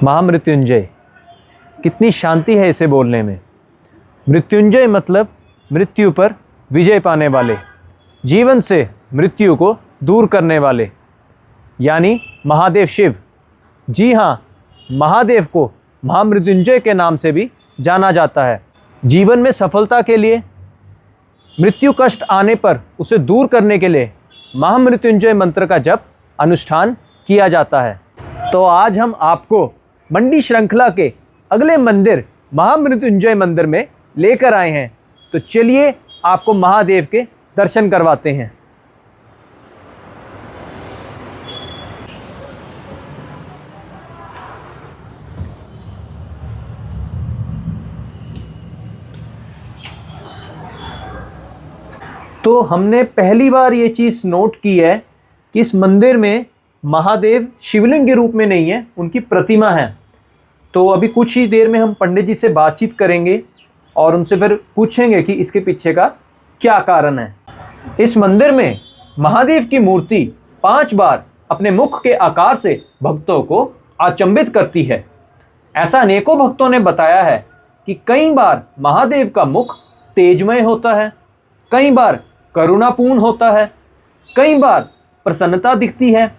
महामृत्युंजय, कितनी शांति है इसे बोलने में। मृत्युंजय मतलब मृत्यु पर विजय पाने वाले, जीवन से मृत्यु को दूर करने वाले, यानी महादेव शिव। जी हाँ, महादेव को महामृत्युंजय के नाम से भी जाना जाता है। जीवन में सफलता के लिए, मृत्यु कष्ट आने पर उसे दूर करने के लिए महामृत्युंजय मंत्र का जप अनुष्ठान किया जाता है। तो आज हम आपको मंडी श्रृंखला के अगले मंदिर महामृत्युंजय मंदिर में लेकर आए हैं। तो चलिए आपको महादेव के दर्शन करवाते हैं। तो हमने पहली बार ये चीज़ नोट की है कि इस मंदिर में महादेव शिवलिंग के रूप में नहीं है, उनकी प्रतिमा है। तो अभी कुछ ही देर में हम पंडित जी से बातचीत करेंगे और उनसे फिर पूछेंगे कि इसके पीछे का क्या कारण है। इस मंदिर में महादेव की मूर्ति 5 बार अपने मुख के आकार से भक्तों को अचंभित करती है। ऐसा अनेकों भक्तों ने बताया है कि कई बार महादेव का मुख तेजमय होता है, कई बार करुणापूर्ण होता है, कई बार प्रसन्नता दिखती है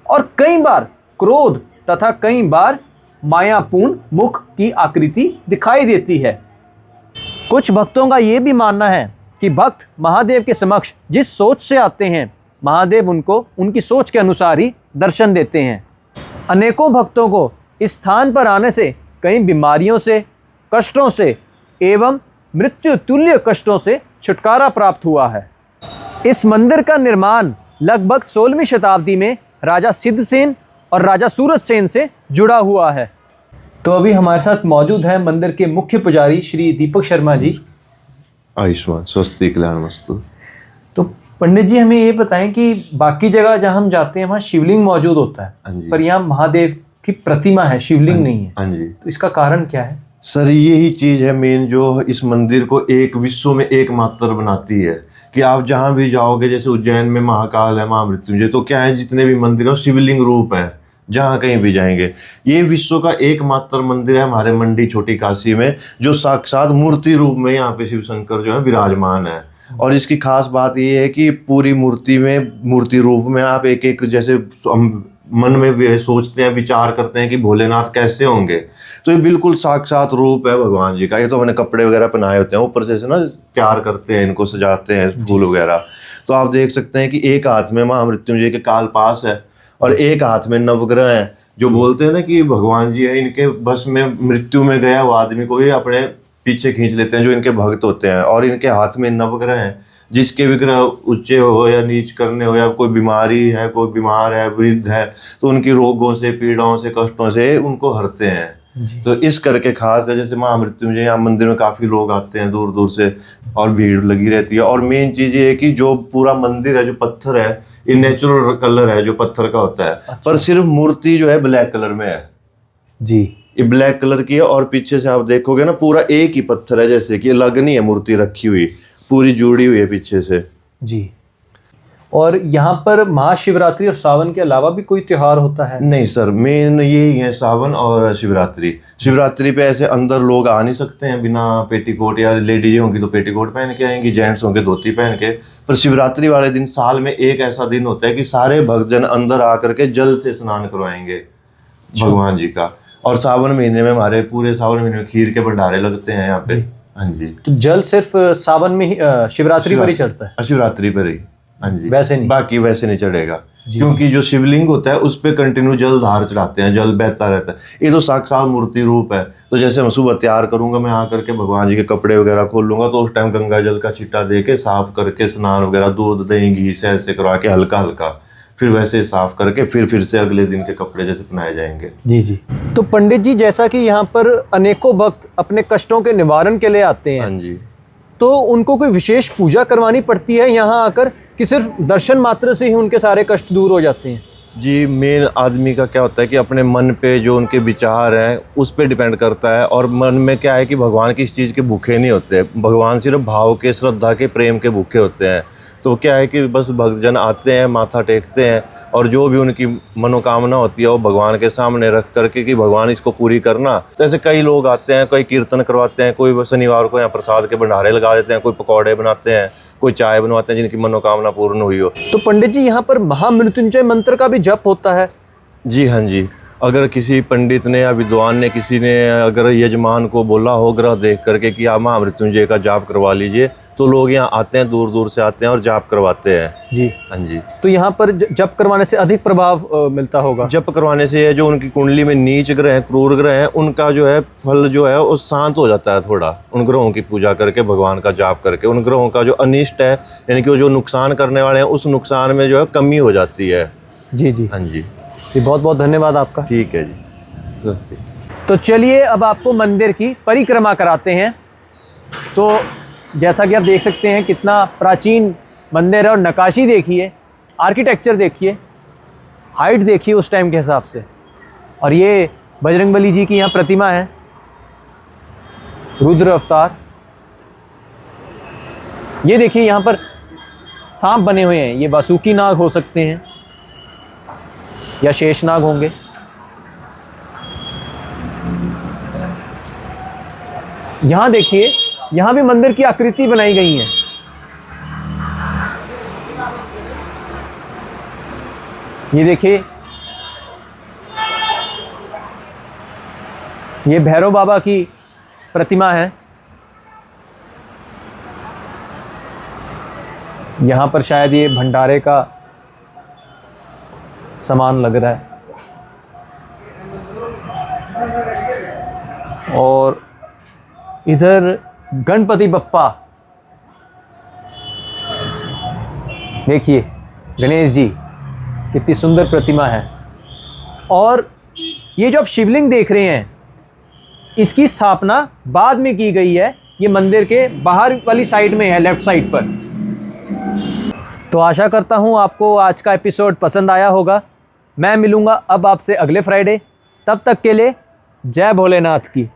और कई बार क्रोध तथा कई बार मायापूर्ण मुख की आकृति दिखाई देती है। कुछ भक्तों का ये भी मानना है कि भक्त महादेव के समक्ष जिस सोच से आते हैं, महादेव उनको उनकी सोच के अनुसार ही दर्शन देते हैं। अनेकों भक्तों को इस स्थान पर आने से कई बीमारियों से, कष्टों से एवं मृत्यु तुल्य कष्टों से छुटकारा प्राप्त हुआ है। इस मंदिर का निर्माण लगभग 16वीं शताब्दी में राजा सिद्धसेन और राजा सूरजसेन से जुड़ा हुआ है। तो अभी हमारे साथ मौजूद है मंदिर के मुख्य पुजारी श्री दीपक शर्मा जी। आयुष्मान स्वस्ति कल्याणमस्तु। तो पंडित जी हमें ये बताएं कि बाकी जगह जहाँ हम जाते हैं वहाँ शिवलिंग मौजूद होता है, पर यहाँ महादेव की प्रतिमा है, शिवलिंग नहीं है। हाँ जी। तो इसका कारण क्या है? सर यही चीज है मेन जो इस मंदिर को एक विश्व में एकमात्र बनाती है कि आप जहाँ भी जाओगे, जैसे उज्जैन में महाकाल है, महामृत्युंजय, तो क्या है जितने भी मंदिर हैं शिवलिंग रूप है। जहाँ कहीं भी जाएंगे, ये विश्व का एकमात्र मंदिर है हमारे मंडी छोटी काशी में, जो साक्षात मूर्ति रूप में यहाँ पे शिव शंकर जो है विराजमान है। और इसकी खास बात ये है कि पूरी मूर्ति में, मूर्ति रूप में आप एक एक, जैसे हम मन में भी सोचते हैं, विचार करते हैं कि भोलेनाथ कैसे होंगे, तो ये बिल्कुल साक्षात रूप है भगवान जी का। ये तो हमने कपड़े वगैरह पहनाए होते हैं, ऊपर से ना तैयार करते हैं, इनको सजाते हैं फूल वगैरह। तो आप देख सकते हैं कि एक हाथ में महामृत्युंजय के काल पास है और एक हाथ में नवग्रह है। जो बोलते हैं ना कि भगवान जी है, इनके बस में मृत्यु में गया वो आदमी को ये अपने पीछे खींच लेते हैं, जो इनके भक्त होते हैं। और इनके हाथ में नवग्रह हैं, जिसके विग्रह ऊंचे हो या नीच करने हो, या कोई बीमारी है, कोई बीमार है, वृद्ध है, तो उनकी रोगों से, पीड़ाओं से, कष्टों से उनको हरते हैं। तो इस करके खास है, जैसे महामृत्युंजय यहाँ मंदिर में काफी लोग आते हैं दूर दूर से और भीड़ लगी रहती है। और मेन चीज ये है कि जो पूरा मंदिर है, जो पत्थर है, ये नेचुरल कलर है जो पत्थर का होता है। अच्छा। पर सिर्फ मूर्ति जो है ब्लैक कलर में है जी, ये ब्लैक कलर की है। और पीछे से आप देखोगे ना, पूरा एक ही पत्थर है, जैसे कि अलग नहीं है मूर्ति रखी हुई, पूरी जुड़ी हुई है पीछे से जी। और यहाँ पर महाशिवरात्रि और सावन के अलावा भी कोई त्योहार होता है? नहीं सर, मेन यही है सावन और शिवरात्रि। शिवरात्रि पे ऐसे अंदर लोग आ नहीं सकते हैं बिना पेटीकोट, या लेडीज होंगी तो पेटीकोट पहन के आएंगी, जेंट्स होंगे धोती पहन के। पर शिवरात्रि वाले दिन साल में एक ऐसा दिन होता है कि सारे भक्तजन अंदर आकर के जल से स्नान करवाएंगे भगवान जी का। और सावन महीने में, हमारे पूरे सावन महीने में खीर के भंडारे लगते हैं यहाँ पे। हाँ जी। तो जल सिर्फ सावन में ही, शिवरात्रि पर ही चढ़ता है? शिवरात्रि पर ही, हाँ जी, वैसे नहीं, बाकी वैसे नहीं चढ़ेगा। क्योंकि जो शिवलिंग होता है उस पे कंटिन्यू जल धार चढ़ाते हैं, जल बहता रहता है। ये तो साक्षात मूर्ति रूप है। तो जैसे मैं सुबह तैयार करूंगा, मैं आकर के भगवान जी के कपड़े वगैरह खोल लूंगा, तो उस टाइम गंगा जल का छिट्टा दे के साफ करके, स्नान वगैरह दूध दही घी से ऐसे करवा के हल्का हल्का, फिर वैसे साफ करके फिर से अगले दिन के कपड़े जैसे पहनाए जाएंगे। जी जी। तो पंडित जी, जैसा कि यहाँ पर अनेकों भक्त अपने कष्टों के निवारण के लिए आते हैं, हाँ जी, तो उनको कोई विशेष पूजा करवानी पड़ती है यहाँ आकर, कि सिर्फ दर्शन मात्र से ही उनके सारे कष्ट दूर हो जाते हैं? जी, मेन आदमी का क्या होता है कि अपने मन पे जो उनके विचार हैं उस पे डिपेंड करता है। और मन में क्या है कि भगवान किस चीज़ के भूखे नहीं होते, भगवान सिर्फ भाव के, श्रद्धा के, प्रेम के भूखे होते हैं। तो क्या है कि बस भक्तजन आते हैं, माथा टेकते हैं और जो भी उनकी मनोकामना होती है वो भगवान के सामने रख करके कि भगवान इसको पूरी करना। तो ऐसे कई लोग आते हैं, कोई कीर्तन करवाते हैं, कोई शनिवार को यहाँ प्रसाद के भंडारे लगा देते हैं, कोई पकौड़े बनाते हैं, कोई चाय बनवाते हैं जिनकी मनोकामना पूर्ण हुई हो। तो पंडित जी यहाँ पर महामृत्युंजय मंत्र का भी जप होता है? जी हाँ जी, अगर किसी पंडित ने या विद्वान ने किसी ने अगर यजमान को बोला हो ग्रह देख करके कि आप महामृत्युंजय का जाप करवा लीजिए, तो लोग यहाँ आते हैं, दूर दूर से आते हैं और जाप करवाते हैं। जी हाँ जी। तो यहाँ पर जप करवाने से अधिक प्रभाव मिलता होगा? जप करवाने से जो उनकी कुंडली में नीच ग्रह हैं, क्रूर ग्रह हैं, उनका जो है फल जो है वो शांत हो जाता है थोड़ा, उन ग्रहों की पूजा करके, भगवान का जाप करके। उन ग्रहों का जो अनिष्ट है, यानी कि वो जो नुकसान करने वाले हैं, उस नुकसान में जो है कमी हो जाती है। जी जी हाँ जी। बहुत बहुत धन्यवाद आपका। ठीक है जी। नमस्ते। तो चलिए अब आपको मंदिर की परिक्रमा कराते हैं। तो जैसा कि आप देख सकते हैं कितना प्राचीन मंदिर है, और नक्काशी देखिए, आर्किटेक्चर देखिए, हाइट देखिए उस टाइम के हिसाब से। और ये बजरंगबली जी की यहाँ प्रतिमा है, रुद्र अवतार। ये देखिए यहाँ पर सांप बने हुए हैं, ये वासुकी नाग हो सकते हैं या शेषनाग होंगे। यहाँ देखिए, यहाँ भी मंदिर की आकृति बनाई गई है। ये देखिए, ये भैरव बाबा की प्रतिमा है। यहाँ पर शायद ये भंडारे का सामान लग रहा है। और इधर गणपति बप्पा देखिए, गणेश जी, कितनी सुंदर प्रतिमा है। और ये जो आप शिवलिंग देख रहे हैं, इसकी स्थापना बाद में की गई है। ये मंदिर के बाहर वाली साइड में है, लेफ्ट साइड पर। तो आशा करता हूँ आपको आज का एपिसोड पसंद आया होगा। मैं मिलूँगा अब आपसे अगले फ्राइडे। तब तक के लिए जय भोलेनाथ की।